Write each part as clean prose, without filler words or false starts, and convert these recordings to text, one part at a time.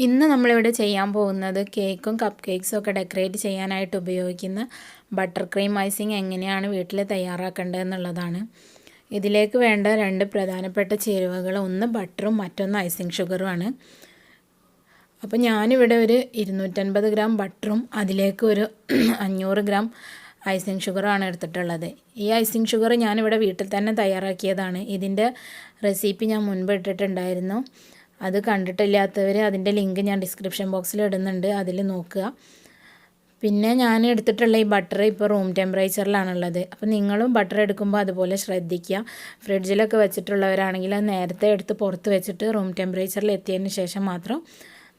ഇന്ന് നമ്മളിവിടെ ചെയ്യാൻ പോകുന്നത് കേക്കും കപ്പ് കേക്ക്സും ഒക്കെ ഡെക്കറേറ്റ് ചെയ്യാനായിട്ട് ഉപയോഗിക്കുന്ന ബട്ടർ ക്രീം ഐസിങ് എങ്ങനെയാണ് വീട്ടിൽ തയ്യാറാക്കേണ്ടത് എന്നുള്ളതാണ്. ഇതിലേക്ക് വേണ്ട രണ്ട് പ്രധാനപ്പെട്ട ചേരുവകൾ ഒന്ന് ബട്ടറും മറ്റൊന്ന് ഐസിങ് ഷുഗറുമാണ്. അപ്പോൾ ഞാനിവിടെ ഒരു 250 ഗ്രാം ബട്ടറും അതിലേക്ക് ഒരു 500 ഗ്രാം ഐസിങ് ഷുഗറാണ് എടുത്തിട്ടുള്ളത്. ഈ ഐസിങ് ഷുഗർ ഞാനിവിടെ വീട്ടിൽ തന്നെ തയ്യാറാക്കിയതാണ്. ഇതിൻ്റെ റെസിപ്പി ഞാൻ മുൻപ് ഇട്ടിട്ടുണ്ടായിരുന്നു. അത് കണ്ടിട്ടില്ലാത്തവർ അതിൻ്റെ ലിങ്ക് ഞാൻ ഡിസ്ക്രിപ്ഷൻ ബോക്സിൽ ഇടുന്നുണ്ട്, അതിൽ നോക്കുക. പിന്നെ ഞാൻ എടുത്തിട്ടുള്ള ഈ ബട്ടർ ഇപ്പോൾ റൂം ടെമ്പറേച്ചറിലാണുള്ളത്. അപ്പോൾ നിങ്ങളും ബട്ടർ എടുക്കുമ്പോൾ അതുപോലെ ശ്രദ്ധിക്കുക. ഫ്രിഡ്ജിലൊക്കെ വെച്ചിട്ടുള്ളവരാണെങ്കിൽ അത് നേരത്തെ എടുത്ത് പുറത്ത് വെച്ചിട്ട് റൂം ടെമ്പറേച്ചറിൽ എത്തിയതിന് ശേഷം മാത്രം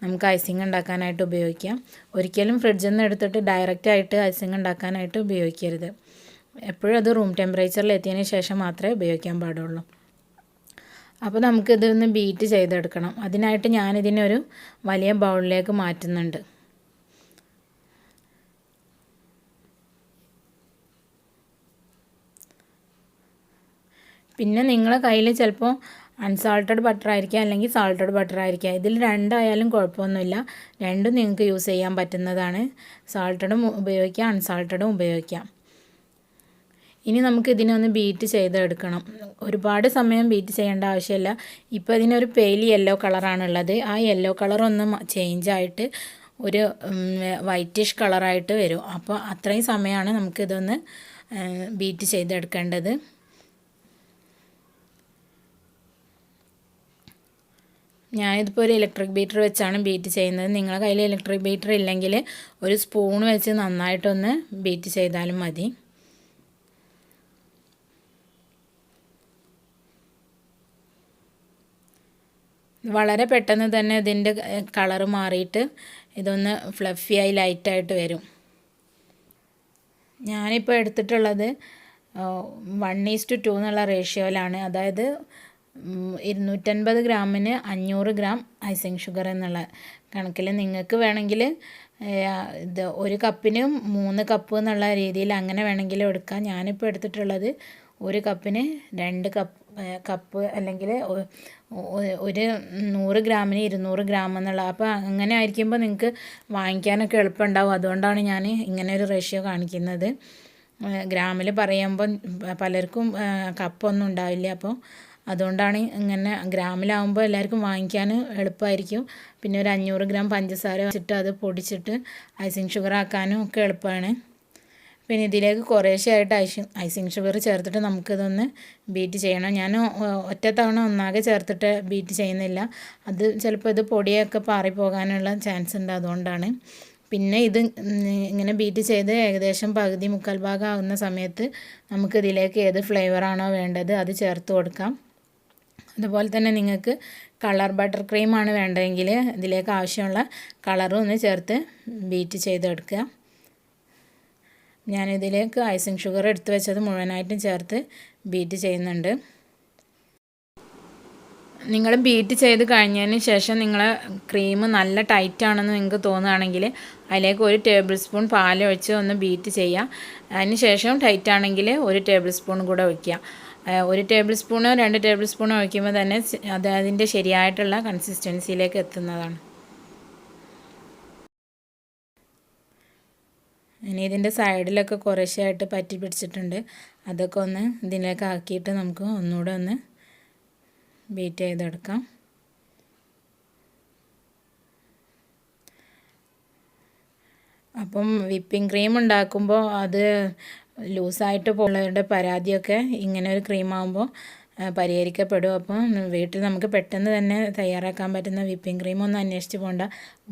നമുക്ക് ഐസിങ് ഉണ്ടാക്കാനായിട്ട് ഉപയോഗിക്കാം. ഒരിക്കലും ഫ്രിഡ്ജിൽ നിന്ന് എടുത്തിട്ട് ഡയറക്റ്റായിട്ട് ഐസിങ് ഉണ്ടാക്കാനായിട്ട് ഉപയോഗിക്കരുത്. എപ്പോഴും അത് റൂം ടെമ്പറേച്ചറിൽ എത്തിയതിന് ശേഷം മാത്രമേ ഉപയോഗിക്കാൻ പാടുള്ളൂ. അപ്പോൾ നമുക്കിതൊന്ന് ബീറ്റ് ചെയ്തെടുക്കണം. അതിനായിട്ട് ഞാനിതിനൊരു വലിയ ബൗളിലേക്ക് മാറ്റുന്നുണ്ട്. പിന്നെ നിങ്ങളുടെ കയ്യിൽ ചിലപ്പോൾ അൺസാൾട്ടഡ് ബട്ടർ ആയിരിക്കാം, അല്ലെങ്കിൽ സാൾട്ടഡ് ബട്ടർ ആയിരിക്കാം. ഇതിൽ രണ്ടായാലും കുഴപ്പമൊന്നുമില്ല. രണ്ടും നിങ്ങൾക്ക് യൂസ് ചെയ്യാൻ പറ്റുന്നതാണ്. സാൾട്ടഡും ഉപയോഗിക്കാം, അൺസാൾട്ടഡും ഉപയോഗിക്കാം. ഇനി നമുക്ക് ഇതിനൊന്ന് ബീറ്റ് ചെയ്തെടുക്കണം. ഒരുപാട് സമയം ബീറ്റ് ചെയ്യേണ്ട ആവശ്യമില്ല. ഇപ്പോൾ ഇതിനൊരു പെയിൽ യെല്ലോ കളറാണുള്ളത്. ആ യെല്ലോ കളറൊന്ന് ചേഞ്ചായിട്ട് ഒരു വൈറ്റിഷ് കളറായിട്ട് വരും. അപ്പോൾ അത്രയും സമയമാണ് നമുക്കിതൊന്ന് ബീറ്റ് ചെയ്തെടുക്കേണ്ടത്. ഞാനിതിപ്പോൾ ഒരു ഇലക്ട്രിക് ബീറ്റർ വെച്ചാണ് ബീറ്റ് ചെയ്യുന്നത്. നിങ്ങളുടെ കയ്യിൽ ഇലക്ട്രിക് ബീറ്റർ ഇല്ലെങ്കിൽ ഒരു സ്പൂൺ വെച്ച് നന്നായിട്ടൊന്ന് ബീറ്റ് ചെയ്താലും മതി. വളരെ പെട്ടെന്ന് തന്നെ ഇതിൻ്റെ കളറ് മാറിയിട്ട് ഇതൊന്ന് ഫ്ലഫിയായി ലൈറ്റായിട്ട് വരും. ഞാനിപ്പോൾ എടുത്തിട്ടുള്ളത് 1:2 എന്നുള്ള റേഷ്യോയിലാണ്. അതായത് 250 ഗ്രാമിന് 500 ഗ്രാം ഐസിങ് ഷുഗർ എന്നുള്ള കണക്കിൽ. നിങ്ങൾക്ക് വേണമെങ്കിൽ ഇത് 1 കപ്പിന് 3 കപ്പ് എന്നുള്ള രീതിയിൽ അങ്ങനെ വേണമെങ്കിലും എടുക്കാം. ഞാനിപ്പോൾ എടുത്തിട്ടുള്ളത് 1 കപ്പിന് 2 കപ്പ് അല്ലെങ്കിൽ ഒരു 100 ഗ്രാമിന് 200 ഗ്രാം എന്നുള്ള. അപ്പോൾ അങ്ങനെ ആയിരിക്കുമ്പോൾ നിങ്ങൾക്ക് വാങ്ങിക്കാനൊക്കെ എളുപ്പമുണ്ടാവും. അതുകൊണ്ടാണ് ഞാൻ ഇങ്ങനെ ഒരു റേഷ്യോ കാണിക്കുന്നത്. ഗ്രാമിൽ പറയുമ്പോൾ പലർക്കും കപ്പൊന്നും ഉണ്ടാവില്ല. അപ്പോൾ അതുകൊണ്ടാണ് ഇങ്ങനെ ഗ്രാമിലാവുമ്പോൾ എല്ലാവർക്കും വാങ്ങിക്കാൻ എളുപ്പമായിരിക്കും. പിന്നെ ഒരു 500 ഗ്രാം പഞ്ചസാര വെച്ചിട്ട് അത് പൊടിച്ചിട്ട് ഐസിങ് ഷുഗർ ആക്കാനും ഒക്കെ എളുപ്പമാണ്. പിന്നെ ഇതിലേക്ക് കുറേശ്ശെയായിട്ട് ഐസിങ് ഷുഗർ ചേർത്തിട്ട് നമുക്കിതൊന്ന് ബീറ്റ് ചെയ്യണം. ഞാൻ ഒറ്റ തവണ ഒന്നാകെ ചേർത്തിട്ട് ബീറ്റ് ചെയ്യുന്നില്ല. അത് ചിലപ്പോൾ ഇത് പൊടിയൊക്കെ പാറിപ്പോകാനുള്ള ചാൻസ് ഉണ്ട്. അതുകൊണ്ടാണ്. പിന്നെ ഇത് ഇങ്ങനെ ബീറ്റ് ചെയ്ത് ഏകദേശം പകുതി മുക്കാൽ ഭാഗം ആകുന്ന സമയത്ത് നമുക്കിതിലേക്ക് ഏത് ഫ്ലേവറാണോ വേണ്ടത് അത് ചേർത്ത് കൊടുക്കാം. അതുപോലെ തന്നെ നിങ്ങൾക്ക് കളർ ബട്ടർ ക്രീമാണ് വേണ്ടതെങ്കിൽ ഇതിലേക്ക് ആവശ്യമുള്ള കളറും ഒന്ന് ചേർത്ത് ബീറ്റ് ചെയ്തെടുക്കുക. ഞാനിതിലേക്ക് ഐസിങ് ഷുഗർ എടുത്ത് വെച്ചത് മുഴുവനായിട്ടും ചേർത്ത് ബീറ്റ് ചെയ്യുന്നുണ്ട്. നിങ്ങൾ ബീറ്റ് ചെയ്ത് കഴിഞ്ഞതിന് ശേഷം നിങ്ങളെ ക്രീം നല്ല ടൈറ്റാണെന്ന് നിങ്ങൾക്ക് തോന്നുകയാണെങ്കിൽ അതിലേക്ക് 1 ടേബിൾ സ്പൂൺ പാലൊഴിച്ച് ഒന്ന് ബീറ്റ് ചെയ്യുക. അതിന് ശേഷം ടൈറ്റാണെങ്കിൽ 1 ടേബിൾ സ്പൂൺ കൂടെ ഒഴിക്കുക. 1 ടേബിൾ സ്പൂണോ 2 ടേബിൾ സ്പൂണോ ഒഴിക്കുമ്പോൾ തന്നെ അത് അതിൻ്റെ ശരിയായിട്ടുള്ള കൺസിസ്റ്റൻസിയിലേക്ക് എത്തുന്നതാണ്. ഇനി ഇതിൻ്റെ സൈഡിലൊക്കെ കുറേശ്ശെയായിട്ട് പറ്റി പിടിച്ചിട്ടുണ്ട്. അതൊക്കെ ഒന്ന് ഇതിലേക്ക് ആക്കിയിട്ട് നമുക്ക് ഒന്നുകൂടെ ഒന്ന് ബീറ്റ് ചെയ്തെടുക്കാം. അപ്പം വിപ്പിംഗ് ക്രീം ഉണ്ടാക്കുമ്പോൾ അത് ലൂസായിട്ട് പോകുന്നവരുടെ പരാതിയൊക്കെ ഇങ്ങനെ ഒരു ക്രീമാകുമ്പോൾ പരിഹരിക്കപ്പെടും. അപ്പം വീട്ടിൽ നമുക്ക് പെട്ടെന്ന് തന്നെ തയ്യാറാക്കാൻ പറ്റുന്ന വിപ്പിംഗ് ക്രീമൊന്നും അന്വേഷിച്ച് പോകണ്ട.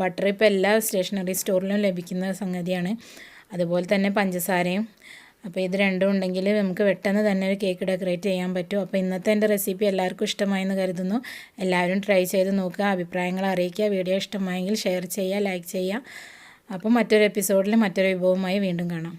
ബട്ടർ ഇപ്പോൾ എല്ലാ സ്റ്റേഷനറി സ്റ്റോറിലും ലഭിക്കുന്ന സംഗതിയാണ്. അതുപോലെ തന്നെ പഞ്ചസാരയും. അപ്പോൾ ഇത് രണ്ടും ഉണ്ടെങ്കിൽ നമുക്ക് പെട്ടെന്ന് തന്നെ ഒരു കേക്ക് ഡെക്കറേറ്റ് ചെയ്യാൻ പറ്റും. അപ്പോൾ ഇന്നത്തെ എൻ്റെ റെസിപ്പി എല്ലാവർക്കും ഇഷ്ടമായെന്ന് കരുതുന്നു. എല്ലാവരും ട്രൈ ചെയ്ത് നോക്കുക, അഭിപ്രായങ്ങൾ അറിയിക്കുക. വീഡിയോ ഇഷ്ടമായെങ്കിൽ ഷെയർ ചെയ്യുക, ലൈക്ക് ചെയ്യുക. അപ്പോൾ മറ്റൊരു എപ്പിസോഡിൽ മറ്റൊരു വിഭവമായി വീണ്ടും കാണാം.